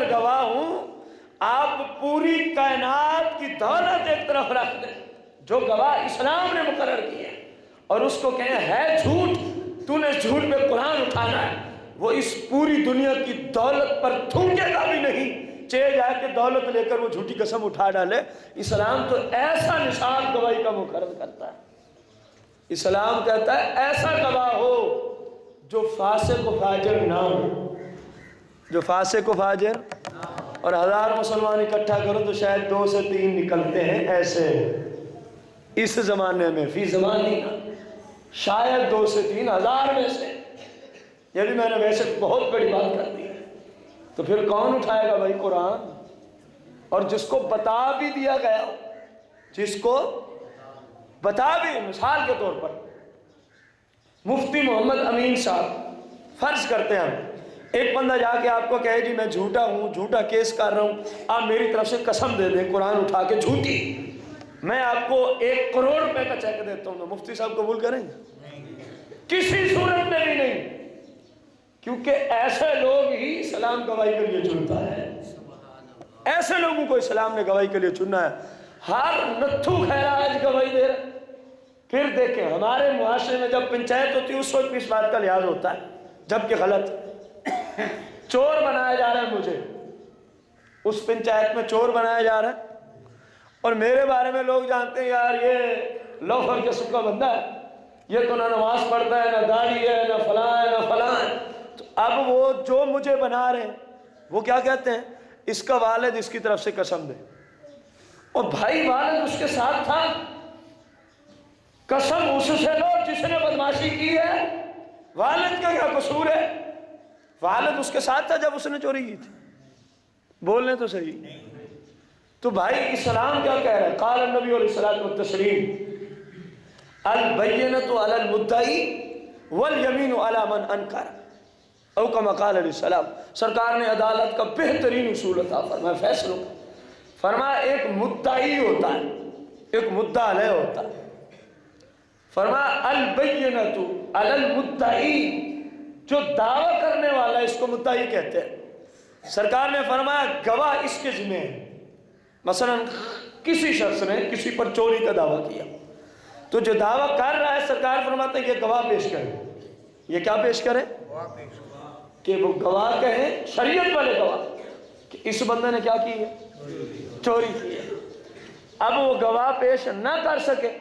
پر گواہ ہوں، آپ پوری کائنات کی دولت ایک طرف رکھ دیں جو گواہ اسلام نے مقرر کی ہے، اور اس کو کہیں ہے جھوٹ، تو نے جھوٹ پہ قرآن اٹھانا ہے، وہ اس پوری دنیا کی دولت پر تھوکے گا بھی نہیں، چاہے جائے کہ دولت لے کر وہ جھوٹی قسم اٹھا ڈالے۔ اسلام تو ایسا نصاب گواہی کا مقرر کرتا ہے، اسلام کہتا ہے ایسا گواہ ہو جو فاسق و فاجر نہ ہو، جو فاسق و فاجر، اور 1000 مسلمان اکٹھا کرو تو شاید 2 سے 3 نکلتے ہیں ایسے اس زمانے میں، فی زمانی شاید 2 سے 3 ہزار میں سے، یہ بھی میں نے ویسے بہت بڑی بات کر دی ہے۔ تو پھر کون اٹھائے گا بھائی قرآن؟ اور جس کو بتا بھی دیا گیا ہو، جس کو بتا بھی، مثال کے طور پر مفتی محمد امین صاحب، فرض کرتے ہیں ایک بندہ جا کے آپ کو کہے جی میں جھوٹا ہوں، جھوٹا کیس کر رہا ہوں، آپ میری طرف سے قسم دے دیں قرآن اٹھا کے جھوٹی، میں آپ کو 1 کروڑ روپے کا چیک دیتا ہوں، مفتی صاحب قبول کریں گے؟ کسی صورت میں بھی نہیں، کیونکہ ایسے لوگ ہی اسلام گواہی کے لیے چنتا ہے، ایسے لوگوں کو اسلام نے گواہی کے لیے چننا ہے۔ ہر نتھو خیراج گواہی دے رہے۔ پھر دیکھیں ہمارے معاشرے میں جب پنچایت ہوتی ہے اس وقت بھی اس بات کا لحاظ ہوتا ہے، جبکہ غلط، چور بنایا جا رہا ہے مجھے، اس پنچایت میں چور بنایا جا رہا ہے، اور میرے بارے میں لوگ جانتے ہیں یار یہ لوفر قسم کا بندہ ہے، یہ تو نہ نماز پڑھتا ہے، نہ داڑھی ہے، نہ فلاں ہے، نہ فلاں ہے۔ تو اب وہ جو مجھے بنا رہے ہیں وہ کیا کہتے ہیں؟ اس کا والد اس کی طرف سے قسم دے، اور بھائی والد اس کے ساتھ تھا، قسم اس سے لو جس نے بدماشی کی ہے، والد کا کیا قصور ہے؟ والد اس کے ساتھ تھا جب اس نے چوری کی تھی، بولنے تو صحیح۔ تو بھائی اسلام کیا کہہ رہا ہے؟ قال النبی علیہ الصلوۃ والتسلیم البینۃ علی المدعی والیمین علی من انکر، او کما قال علیہ السلام۔ سرکار نے عدالت کا بہترین اصول عطا فرمایا، فیصلوں کا، فرمایا ایک مدعی ہوتا ہے، ایک مدعا علیہ ہوتا ہے، فرمایا البینۃ علی المدعی، جو دعویٰ کرنے والا ہے اس کو مدعی کہتے ہیں۔ سرکار نے فرمایا گواہ اس کے ذمہ ہے، مثلا کسی شخص نے کسی پر چوری کا دعویٰ کیا، تو جو دعویٰ کر رہا ہے سرکار فرماتا ہے یہ گواہ پیش کرے، یہ کیا پیش کرے؟ کہ وہ گواہ کہیں، شریعت والے گواہ، کہ اس بندے نے کیا کی ہے؟ چوری کی ہے۔ اب وہ گواہ پیش نہ کر سکے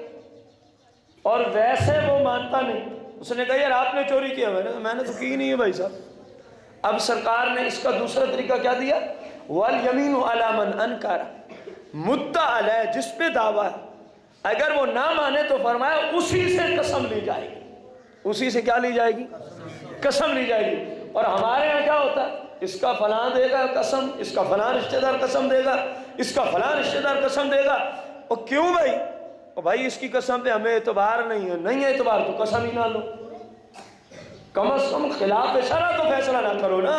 اور ویسے وہ مانتا نہیں، اس نے کہا یار آپ نے چوری کیا، میں نے تو کی نہیں ہے بھائی صاحب۔ اب سرکار نے اس کا دوسرا طریقہ کیا دیا؟ والیمین علی من انکر، مدعا علیہ جس پہ دعویٰ ہے، اگر وہ نہ مانے تو فرمایا اسی سے قسم لی جائے گی، اسی سے کیا لی جائے گی؟ قسم لی جائے گی۔ اور ہمارے یہاں کیا ہوتا ہے؟ اس کا فلاں دے گا قسم، اس کا فلاں رشتہ دار قسم دے گا، اس کا فلاں رشتہ دار قسم دے گا، اور کیوں بھائی؟ اور بھائی اس کی قسم پہ ہمیں اعتبار نہیں ہے، نہیں ہے اعتبار تو قسم ہی نہ لو، کم از کم خلاف شرع تو فیصلہ نہ کرو نا،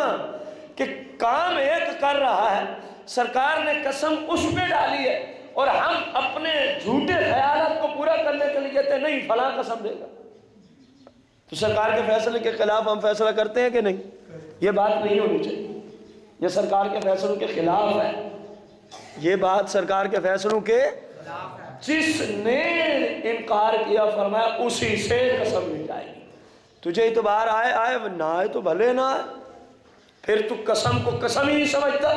کہ کام ایک کر رہا ہے، سرکار نے قسم اس پہ ڈالی ہے، اور ہم اپنے جھوٹے خیالات کو پورا کرنے کے لیے کہتے ہیں نہیں فلاں قسم دے گا، تو سرکار کے فیصلے کے خلاف ہم فیصلہ کرتے ہیں کہ نہیں؟ یہ بات نہیں ہونی چاہیے، یہ سرکار کے فیصلوں کے خلاف ہے، یہ بات سرکار کے فیصلوں کے، جس نے انکار کیا فرمایا اسی سے قسم لی جائے گی، تجھے اعتبار آئے آئے، نہ آئے تو بھلے نہ آئے، پھر تو قسم کو قسم ہی نہیں سمجھتا،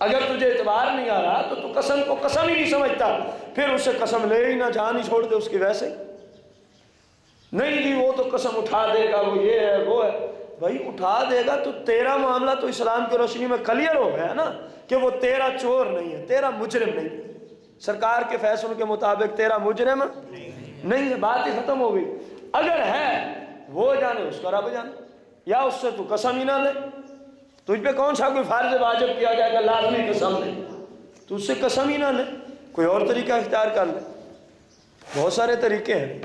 اگر تجھے اعتبار نہیں آ رہا تو تو قسم کو قسم ہی نہیں سمجھتا، پھر اس سے قسم لے ہی نہ، جان ہی چھوڑ دے اس کی، ویسے نہیں جی وہ تو قسم اٹھا دے گا، وہ یہ ہے وہ ہے، بھائی اٹھا دے گا تو تیرا معاملہ تو اسلام کی روشنی میں کلیئر ہو گیا نا، کہ وہ تیرا چور نہیں ہے، تیرا مجرم نہیں ہے، سرکار کے فیصلوں کے مطابق تیرا مجرم نہیں ہے، بات ہی ختم ہو گئی۔ اگر ہے وہ جانے، اس کا رب جانے، یا اس سے تو قسم ہی نہ لے، تجھ پہ کون سا کوئی فرض واجب کیا جائے گا لازمی قسم لے، تو اس سے قسم ہی نہ لے، کوئی اور طریقہ اختیار کر لے، بہت سارے طریقے ہیں،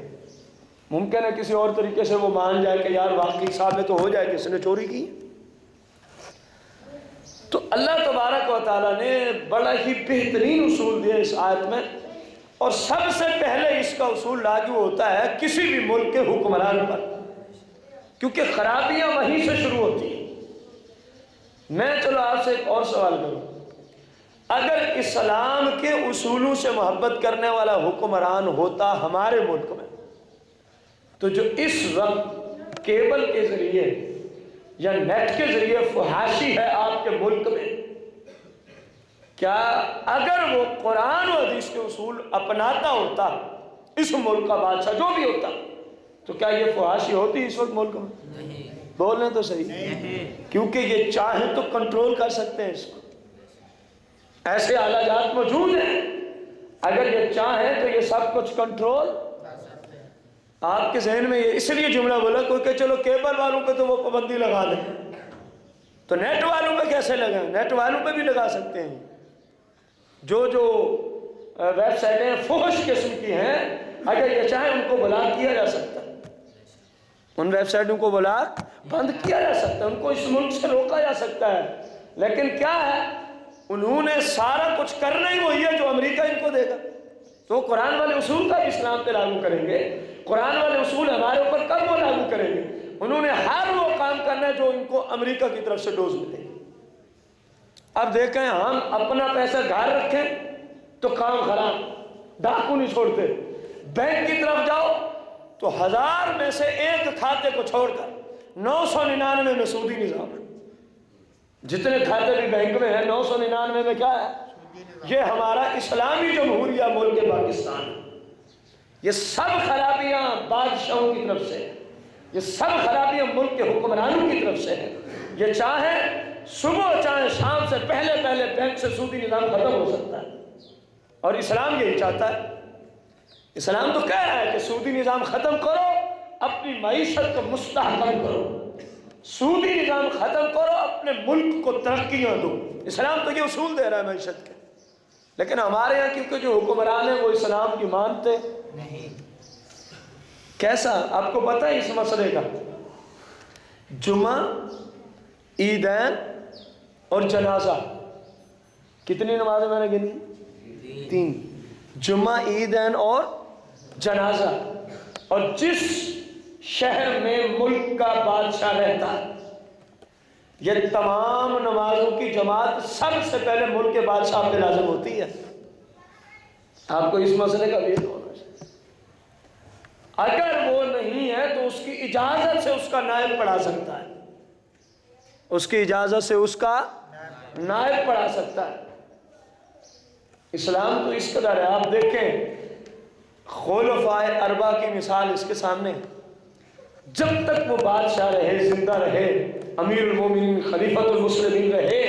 ممکن ہے کسی اور طریقے سے وہ مان جائے کہ یار واقعی ثابت تو ہو جائے کہ اس نے چوری کی۔ تو اللہ تبارک و تعالیٰ نے بڑا ہی بہترین اصول دیا اس آیت میں، اور سب سے پہلے اس کا اصول لاگو ہوتا ہے کسی بھی ملک کے حکمران پر، کیونکہ خرابیاں وہیں سے شروع ہوتی ہیں۔ میں چلو آپ سے ایک اور سوال کروں، اگر اسلام کے اصولوں سے محبت کرنے والا حکمران ہوتا ہمارے ملک میں، تو جو اس وقت کیبل کے ذریعے یا نیٹ کے ذریعے فحاشی ہے آپ کے ملک میں، کیا اگر وہ قرآن و حدیث کے اصول اپناتا ہوتا اس ملک کا بادشاہ جو بھی ہوتا، تو کیا یہ فحاشی ہوتی اس وقت ملک میں؟ نہیں۔ بولیں تو صحیح، کیونکہ یہ چاہیں تو کنٹرول کر سکتے ہیں اس کو، ایسے آلہ جات موجود ہیں، اگر یہ چاہیں تو یہ سب کچھ کنٹرول۔ آپ کے ذہن میں یہ اس لیے جملہ بولا کیونکہ چلو کیبل والوں پہ تو وہ پابندی لگا دیں، تو نیٹ والوں پہ کیسے لگائیں؟ نیٹ والوں پہ بھی لگا سکتے ہیں، جو ویب سائٹیں فحش قسم کی ہیں، اگر یہ چاہیں ان کو بلاک کیا جا سکتا ہے، ان ویب سائٹوں کو بلاک بند کیا جا سکتا ہے، ان کو اس ملک سے روکا جا سکتا ہے، لیکن کیا ہے، انہوں نے سارا کچھ کرنا ہی وہی ہے جو امریکہ ان کو دے گا، تو قرآن والے اصول کا اسلام پہ لاگو کریں گے، قرآن والے اصول ہمارے اوپر کب وہ لاگو کریں گے؟ انہوں نے ہر وہ کام کرنا ہے جو ان کو امریکہ کی طرف سے ڈوز ملے۔ اب دیکھیں ہم اپنا پیسہ گھر رکھیں تو کام خراب، ڈاکو نہیں چھوڑتے، بینک کی طرف جاؤ تو 1000 میں سے ایک کھاتے کو چھوڑ کر 999 میں سودی نظام ہے، جتنے کھاتے بھی بینک میں ہیں 999 میں کیا ہے؟ یہ ہمارا اسلامی جمہوریہ ملک پاکستان ہے۔ یہ سب خرابیاں بادشاہوں کی طرف سے ہیں، یہ سب خرابیاں ملک کے حکمرانوں کی طرف سے ہیں، یہ چاہیں صبح چاہیں شام سے پہلے بینک سے سودی نظام ختم ہو سکتا ہے، اور اسلام یہی چاہتا ہے۔ اسلام تو کہہ رہا ہے کہ سودی نظام ختم کرو، اپنی معیشت کو مستحکم کرو، سودی نظام ختم کرو، اپنے ملک کو ترقیاں دو، اسلام تو یہ اصول دے رہا ہے معیشت کے، لیکن ہمارے یہاں کیونکہ جو حکمران ہیں وہ اسلام کی مانتے نہیں۔ کیسا آپ کو پتہ ہے اس مسئلے کا؟ جمعہ، عیدین اور جنازہ، کتنی نمازیں میں نے گنی؟ 3، جمعہ، عیدین اور جنازہ، اور جس شہر میں ملک کا بادشاہ رہتا ہے یہ تمام نمازوں کی جماعت سب سے پہلے ملک کے بادشاہ پہ لازم ہوتی ہے۔ آپ کو اس مسئلے کا بھی ہونا چاہیے، اگر وہ نہیں ہے تو اس کی اجازت سے اس کا نائب پڑھا سکتا ہے، اس کی اجازت سے اس کا نائب پڑھا سکتا ہے۔ اسلام تو اس قدر ہے، آپ دیکھیں خلفائے اربعہ کی مثال اس کے سامنے، جب تک وہ بادشاہ رہے، زندہ رہے، امیر المومنین خلیفۃ المسلمین رہے،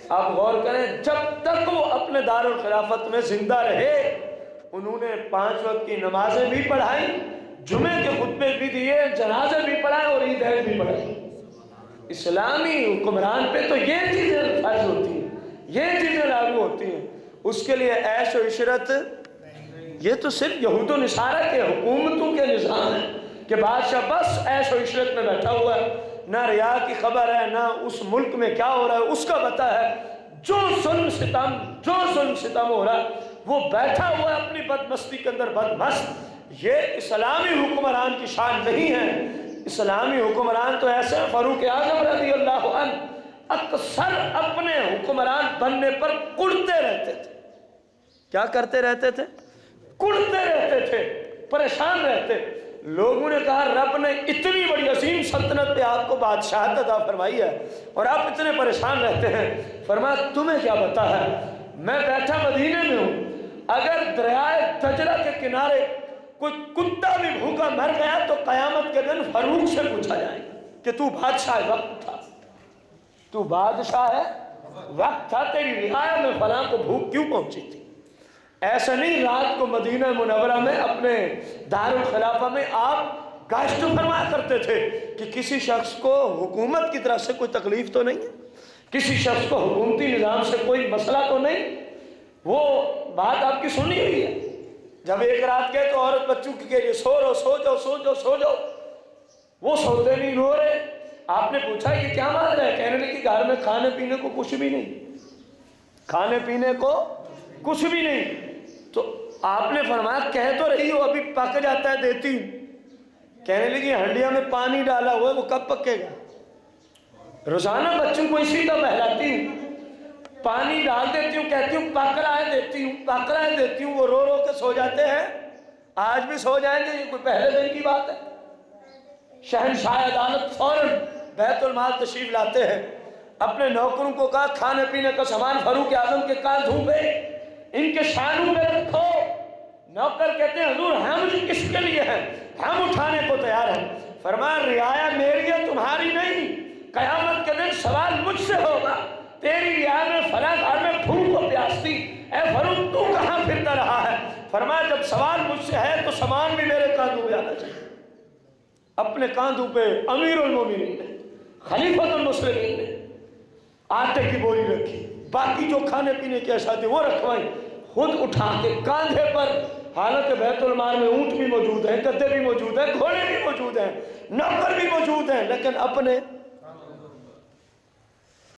آپ غور کریں، جب تک وہ اپنے دار الخلافت میں زندہ رہے انہوں نے 5 وقت کی نمازیں بھی پڑھائیں، جمعے کے خطبے بھی دیے، جنازے بھی پڑھائے اور عیدین بھی پڑھائے۔ اسلامی حکمران پہ تو یہ چیزیں فرض ہوتی ہیں، یہ چیزیں لاگو ہوتی ہیں، اس کے لیے عیش و عشرت، یہ تو صرف یہود و نصارہ کے حکومتوں کے نظام ہے کہ بادشاہ بس عیش و عشرت میں بیٹھا ہوا ہے، نہ ریا کی خبر ہے، نہ اس ملک میں کیا ہو رہا ہے اس کا پتہ ہے، جو ظلم ستم ہو رہا ہے وہ بیٹھا ہوا ہے اپنی بدمستی کے اندر بدمست۔ یہ اسلامی حکمران کی شان نہیں ہے۔ اسلامی حکمران تو ایسے ہیں، فاروق اعظم رضی اللہ عنہ اکثر اپنے حکمران بننے پر کڑتے رہتے تھے۔ کیا کرتے رہتے تھے؟ کڑتے رہتے تھے، پریشان رہتے۔ لوگوں نے کہا رب نے اتنی بڑی عظیم سلطنت پہ آپ کو بادشاہت عطا فرمائی ہے اور آپ اتنے پریشان رہتے ہیں۔ فرمایا تمہیں کیا پتا ہے، میں بیٹھا مدینے میں ہوں، اگر دریائے دجلہ کے کنارے کوئی کتا بھی بھوکا مر گیا تو قیامت کے دن فاروق سے پوچھا جائے گا کہ تو بادشاہ وقت تھا، تو بادشاہ ہے وقت تھا، تیری رعایا میں فلاں کو بھوک کیوں پہنچی تھی؟ ایسا نہیں رات کو مدینہ منورہ میں اپنے دار الخلافہ میں آپ گاشت فرمایا کرتے تھے کہ کسی شخص کو حکومت کی طرف سے کوئی تکلیف تو نہیں ہے، کسی شخص کو حکومتی نظام سے کوئی مسئلہ تو نہیں۔ وہ بات آپ کی سنی ہوئی ہے، جب ایک رات گئے تو عورت بچوں کی کہہ رہی سو رہو، سو جاؤ سو جاؤ سو جاؤ، وہ سوتے نہیں، رو رہے۔ آپ نے پوچھا یہ کیا مان رہے؟ کہنے لگے کہ گھر میں کھانے پینے کو کچھ بھی نہیں، کھانے پینے کو کچھ بھی نہیں۔ تو آپ نے فرمایا کہہ تو رہی ہو ابھی پک جاتا ہے دیتی ہوں۔ کہنے لگی ہنڈیا میں پانی ڈالا ہوا ہے وہ کب پکے گا؟ روزانہ بچوں کو اسی طرح بہلاتی ہوں، پانی ڈال دیتی ہوں، کہتی ہوں پکڑائے دیتی ہوں، وہ رو رو کے سو جاتے ہیں۔ آج بھی سو جائیں گے، یہ کوئی پہلے دن کی بات ہے؟ شہنشاہ عدالت فوراً بیت المال تشریف لاتے ہیں، اپنے نوکروں کو کہا کھانے پینے کا سامان فاروق اعظم کے کاندھوں پہ، ان کے شانوں پہ رکھو۔ نوکر کہتے ہیں حضور ہم کس کے لیے ہیں، ہم اٹھانے کو تیار ہیں۔ فرمایا رعایا میری ہے تمہاری نہیں، قیامت کے دن سوال مجھ سے ہوگا، تیری رعایا میں فلاں گھر میں بھوک و پیاس تھی، اے فاروق تو کہاں پھرتا رہا ہے؟ فرمایا جب سوال مجھ سے ہے تو سامان بھی میرے کاندھوں پہ آنا چاہیے۔ اپنے کاندھوں پہ امیر المومنین نے، خلیفۃ المسلمین نے آٹے کی بوری رکھی، باقی جو کھانے پینے کی اشیاء تھی وہ رکھوائیں، خود اٹھا کے کاندھے پر، حالانکہ بیت المال میں اونٹ بھی موجود ہیں، گدے بھی موجود ہیں، گھوڑے بھی موجود ہیں، نوکر بھی موجود ہیں، لیکن اپنے